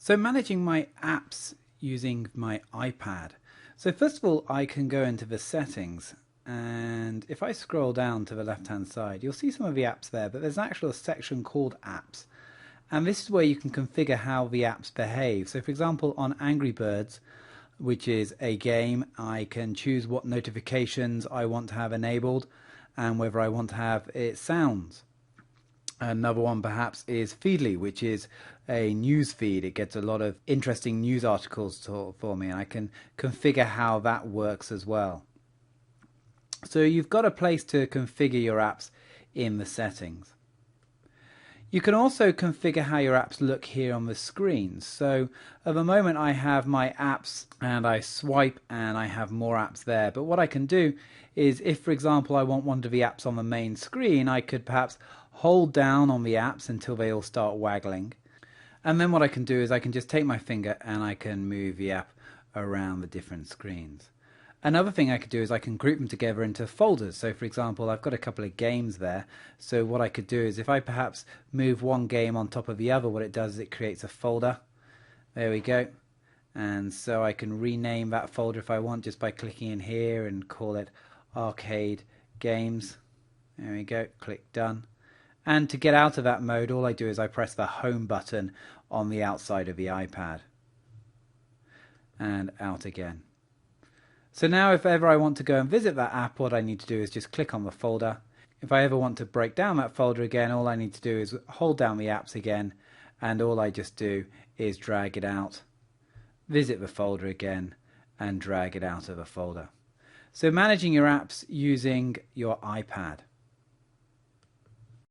So managing my apps using my iPad. So first of all, I can go into the settings, and if I scroll down to the left hand side, you'll see some of the apps there, but there's an actual section called apps. And this is where you can configure how the apps behave. So for example, on Angry Birds, which is a game, I can choose what notifications I want to have enabled and whether I want to have it sounds. Another one perhaps is Feedly, which is a news feed. It gets a lot of interesting news articles for me, and I can configure how that works as well. So you've got a place to configure your apps in the settings. You can also configure how your apps look here on the screen. So at the moment I have my apps and I swipe and I have more apps there. But what I can do is, if for example I want one of the apps on the main screen, I could perhaps hold down on the apps until they all start waggling. And then what I can do is I can just take my finger and I can move the app around the different screens. Another thing I could do is I can group them together into folders. So for example, I've got a couple of games there. So what I could do is if I perhaps move one game on top of the other, what it does is it creates a folder. There we go. And so I can rename that folder if I want just by clicking in here and call it Arcade Games. There we go, click done. And to get out of that mode, all I do is I press the home button on the outside of the iPad. And out again. So now if ever I want to go and visit that app, what I need to do is just click on the folder. If I ever want to break down that folder again, all I need to do is hold down the apps again, and all I just do is drag it out, visit the folder again, and drag it out of the folder. So managing your apps using your iPad.